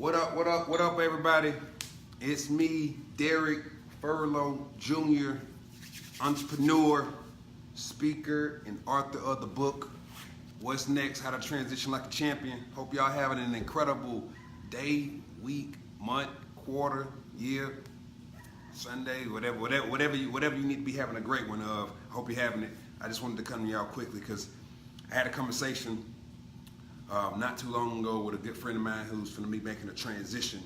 What up, everybody? It's me, Derek Furlow Jr., entrepreneur, speaker, and author of the book, What's Next? How to Transition Like a Champion. Hope y'all having an incredible day, week, month, quarter, year, Sunday, whatever you need to be having a great one of. Hope you're having it. I just wanted to come to y'all quickly because I had a conversation not too long ago with a good friend of mine who's going to be making a transition.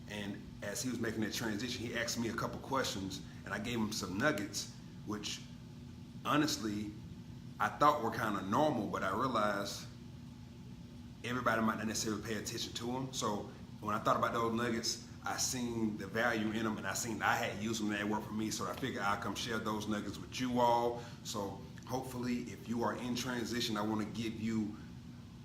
And as he was making that transition, he asked me a couple questions, and I gave him some nuggets, which honestly I thought were kind of normal, but I realized everybody might not necessarily pay attention to them. So when I thought about those nuggets, I seen the value in them, and I seen I had used them and they worked for me. So I figured I'd come share those nuggets with you all. So hopefully, if you are in transition, I want to give you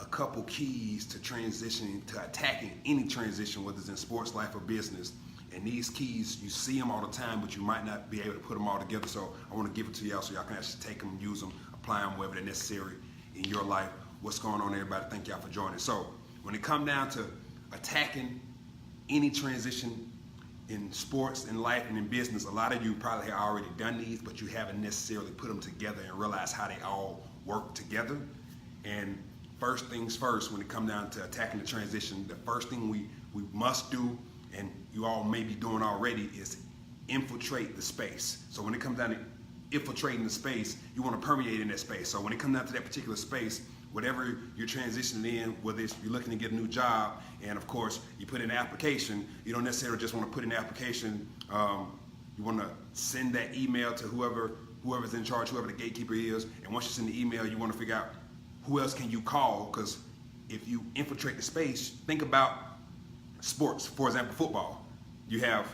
a couple keys to transitioning, to attacking any transition, whether it's in sports, life, or business. And these keys, you see them all the time, but you might not be able to put them all together. So I want to give it to y'all so y'all can actually take them, use them, apply them wherever they're necessary in your life. What's going on, everybody? Thank y'all for joining. So when it comes down to attacking any transition in sports, in life, and in business, a lot of you probably have already done these, but you haven't necessarily put them together and realized how they all work together. And first things first, when it comes down to attacking the transition, the first thing we must do, and you all may be doing already, is infiltrate the space. So when it comes down to infiltrating the space, you want to permeate in that space. So when it comes down to that particular space, whatever you're transitioning in, whether it's you're looking to get a new job, and of course you put in an application, you don't necessarily just want to put in an application. You want to send that email to whoever's in charge, whoever the gatekeeper is, and once you send the email, you want to figure out who else can you call, because if you infiltrate the space, think about sports. For example, football. You have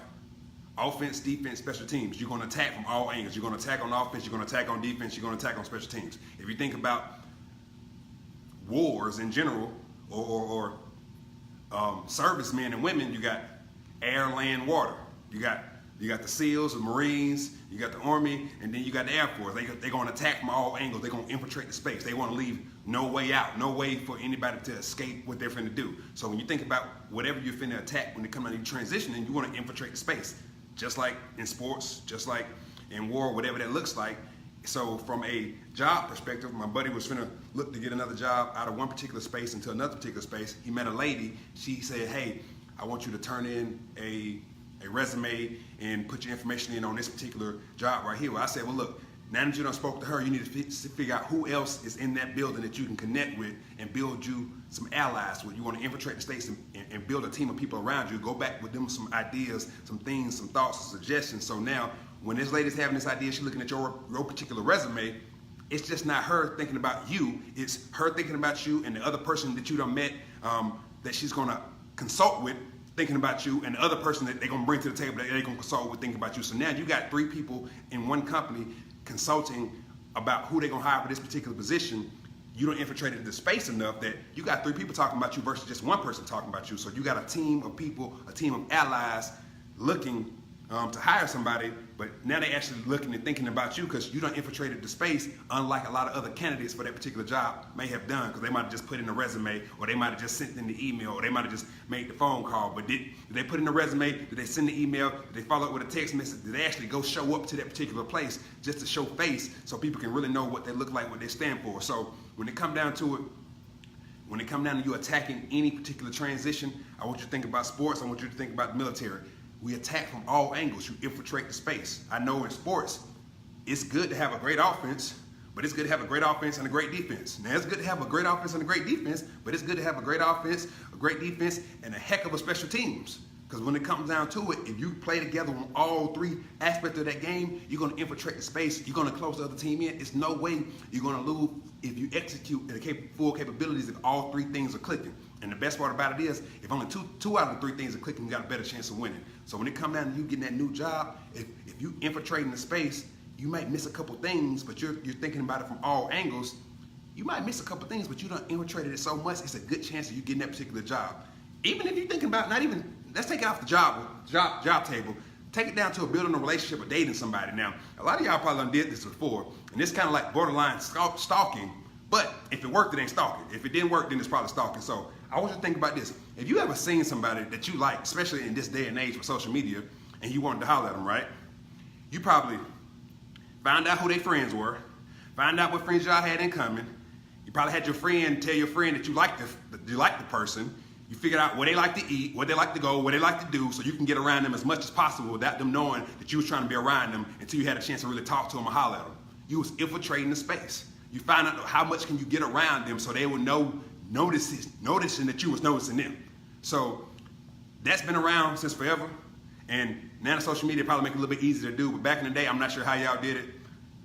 offense, defense, special teams. You're going to attack from all angles. You're going to attack on offense, you're going to attack on defense, you're going to attack on special teams. If you think about wars in general, or servicemen and women, you got air, land, water. You got the SEALs, the Marines, you got the Army, and then you got the Air Force. They're going to attack from all angles. They're going to infiltrate the space. They want to leave no way out, no way for anybody to escape what they're finna do. So when you think about whatever you're finna attack, when it comes to transitioning, you want to infiltrate the space. Just like in sports, just like in war, whatever that looks like. So from a job perspective, my buddy was finna look to get another job out of one particular space into another particular space. He met a lady. She said, hey, I want you to turn in a resume and put your information in on this particular job right here. Well, I said, well, look, now that you done spoke to her, you need to figure out who else is in that building that you can connect with and build you some allies with. You want to infiltrate the space and build a team of people around you. Go back with them some ideas, some things, some thoughts, some suggestions. So now when this lady's having this idea, she's looking at your particular resume, it's just not her thinking about you. It's her thinking about you and the other person that you done met that she's going to consult with, thinking about you, and the other person that they're going to bring to the table that they're going to consult with, thinking about you. So now you got three people in one company consulting about who they're going to hire for this particular position. You don't infiltrate the space enough that you got three people talking about you versus just one person talking about you. So you got a team of people, a team of allies looking to hire somebody, but now they're actually looking and thinking about you because you done infiltrated the space, unlike a lot of other candidates for that particular job may have done, because they might have just put in a resume, or they might have just sent in the email, or they might have just made the phone call. But did they put in a resume? Did they send the email? Did they follow up with a text message? Did they actually go show up to that particular place just to show face so people can really know what they look like, what they stand for? So when it come down to it, when it come down to you attacking any particular transition, I want you to think about sports. I want you to think about the military. We attack from all angles. You infiltrate the space. I know in sports, it's good to have a great offense, but it's good to have a great offense and a great defense. Now, it's good to have a great offense and a great defense, but it's good to have a great offense, a great defense, and a heck of a special teams. Because when it comes down to it, if you play together on all three aspects of that game, you're going to infiltrate the space. You're going to close the other team in. It's no way you're going to lose if you execute the full capabilities if all three things are clicking. And the best part about it is, if only two out of the three things are clicking, you got a better chance of winning. So when it comes down to you getting that new job, if you infiltrating the space, you might miss a couple things, but you're thinking about it from all angles. You might miss a couple things, but you done infiltrated it so much, it's a good chance of you getting that particular job. Even if you're thinking about let's take it off the job table. Take it down to a building a relationship or dating somebody. Now, a lot of y'all probably done did this before, and it's kind of like borderline stalking. But if it worked, it ain't stalking. If it didn't work, then it's probably stalking. So I want you to think about this. If you ever seen somebody that you like, especially in this day and age with social media, and you wanted to holler at them, right? You probably found out who their friends were, find out what friends y'all had in common. You probably had your friend tell your friend that you like the person. You figured out where they like to eat, where they like to go, what they like to do, so you can get around them as much as possible without them knowing that you was trying to be around them until you had a chance to really talk to them or holler at them. You was infiltrating the space. You find out how much can you get around them so they will noticing that you was noticing them. So that's been around since forever. And now the social media probably make it a little bit easier to do. But back in the day, I'm not sure how y'all did it.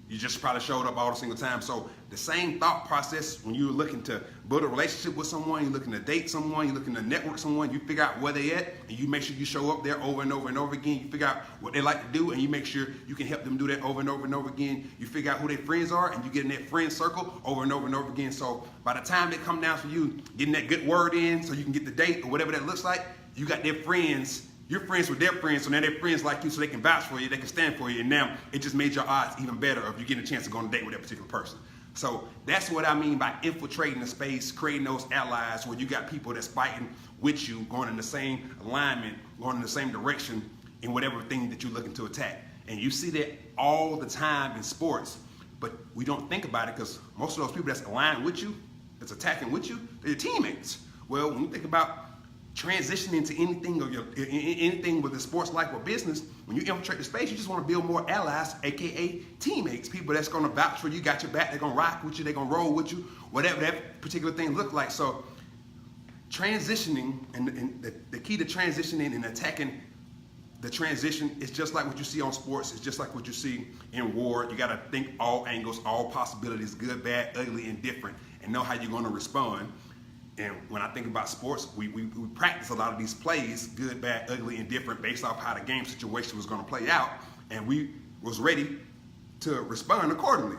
You just probably showed up all the single time. So the same thought process when you're looking to build a relationship with someone, you're looking to date someone, you're looking to network someone, you figure out where they at, and you make sure you show up there over and over and over again. You figure out what they like to do, and you make sure you can help them do that over and over and over again. You figure out who their friends are, and you get in that friend circle over and over and over again. So by the time they come down for you, getting that good word in so you can get the date or whatever that looks like, you got their friends. You're friends with their friends, so now they're friends like you, so they can vouch for you, they can stand for you, and now it just made your odds even better of you getting a chance to go on a date with that particular person. So that's what I mean by infiltrating the space, creating those allies where you got people that's fighting with you, going in the same alignment, going in the same direction in whatever thing that you're looking to attack. And you see that all the time in sports, but we don't think about it because most of those people that's aligned with you, that's attacking with you, they're your teammates. Well, when you think about transitioning to anything with the sports life or business, when you infiltrate the space, you just want to build more allies, aka teammates, people that's going to vouch for you, got your back, they're going to rock with you, they're going to roll with you, whatever that particular thing look like. So transitioning and the key to transitioning and attacking the transition is just like what you see on sports. It's just like what you see in war. You got to think all angles, all possibilities, good, bad, ugly, and different, and know how you're going to respond. And when I think about sports, we practice a lot of these plays, good, bad, ugly, and different, based off how the game situation was going to play out, and we was ready to respond accordingly.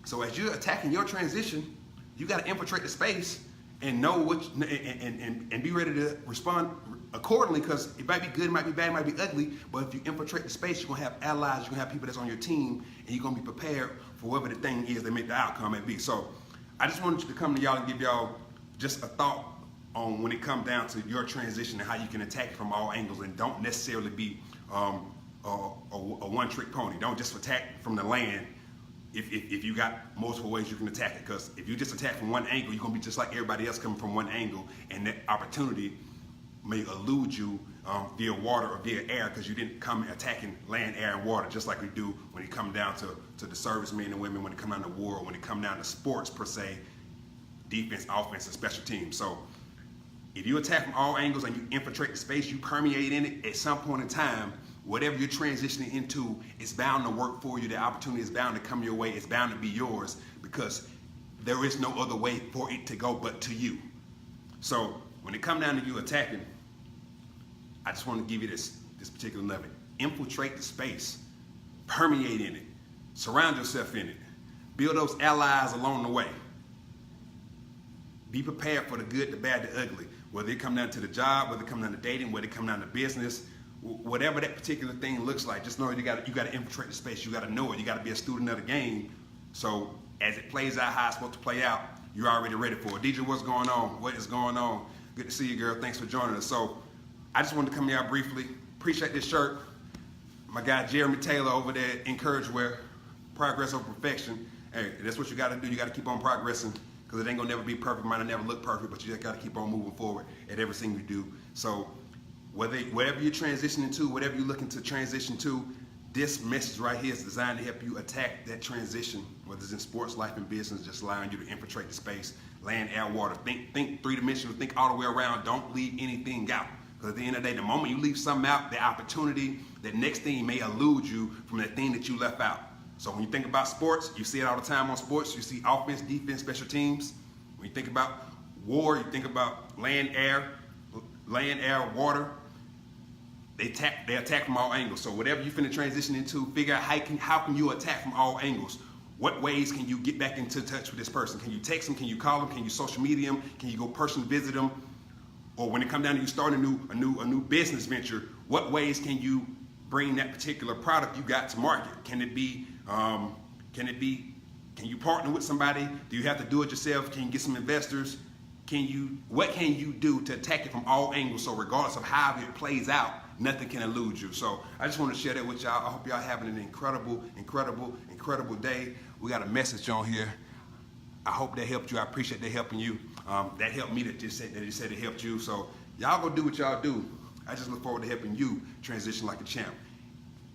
So as you're attacking your transition, you got to infiltrate the space and know what and be ready to respond accordingly, because it might be good, it might be bad, it might be ugly, but if you infiltrate the space, you're going to have allies, you're going to have people that's on your team, and you're going to be prepared for whatever the thing is that make the outcome may be. So I just wanted to come to y'all and give y'all just a thought on when it comes down to your transition and how you can attack it from all angles, and don't necessarily be a one-trick pony. Don't just attack from the land if you got multiple ways you can attack it, because if you just attack from one angle, you're going to be just like everybody else coming from one angle, and that opportunity may elude you via water or via air, because you didn't come attacking land, air, and water, just like we do when it comes down to the servicemen and women, when it comes down to war, or when it comes down to sports per se, defense, offense, and special teams. So if you attack from all angles and you infiltrate the space, you permeate in it, at some point in time, whatever you're transitioning into is bound to work for you. The opportunity is bound to come your way. It's bound to be yours, because there is no other way for it to go but to you. So when it comes down to you attacking, I just want to give you this particular nugget. Infiltrate the space, permeate in it, surround yourself in it, build those allies along the way. Be prepared for the good, the bad, the ugly. Whether it come down to the job, whether it come down to dating, whether it come down to business, whatever that particular thing looks like, just know you got to infiltrate the space. You got to know it. You got to be a student of the game. So as it plays out how it's supposed to play out, you're already ready for it. DJ, what's going on? What is going on? Good to see you, girl. Thanks for joining us. So I just wanted to come here briefly. Appreciate this shirt. My guy Jeremy Taylor over there at Encourageware, progress over perfection. Hey, that's what you got to do. You got to keep on progressing, because it ain't gonna never be perfect, might not never look perfect, but you just gotta keep on moving forward at everything you do. So whatever you're transitioning to, whatever you're looking to transition to, this message right here is designed to help you attack that transition, whether it's in sports, life, and business, just allowing you to infiltrate the space, land, air, water. Think three-dimensional, think all the way around, don't leave anything out. Because at the end of the day, the moment you leave something out, the opportunity, that next thing may elude you from that thing that you left out. So when you think about sports, you see it all the time on sports. You see offense, defense, special teams. When you think about war, you think about land, air, water. They attack from all angles. So whatever you finna transition into, figure out how can you attack from all angles. What ways can you get back into touch with this person? Can you text them? Can you call them? Can you social media them? Can you go personally visit them? Or when it comes down to you starting a new business venture, what ways can you bring that particular product you got to market? Can you partner with somebody? Do you have to do it yourself? Can you get some investors? what can you do to attack it from all angles? So regardless of how it plays out, nothing can elude you. So I just want to share that with y'all. I hope y'all having an incredible day. We got a message on here. I hope that helped you. I appreciate that helping you. That helped me that just said it helped you. So y'all go do what y'all do. I just look forward to helping you transition like a champ.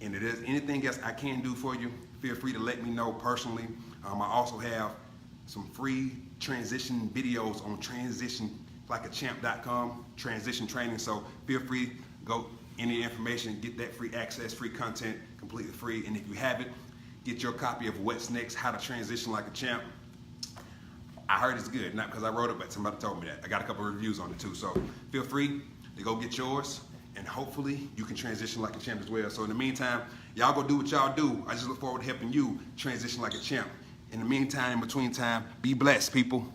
And if there's anything else I can do for you, feel free to let me know personally. I also have some free transition videos on transitionlikeachamp.com, transition training. So feel free, go any information, get that free access, free content, completely free. And if you haven't, get your copy of What's Next, How to Transition Like a Champ. I heard it's good, not because I wrote it, but somebody told me that. I got a couple of reviews on it too. So feel free to go get yours, and hopefully you can transition like a champ as well. So in the meantime, y'all go do what y'all do. I just look forward to helping you transition like a champ. In the meantime, in between time, be blessed, people.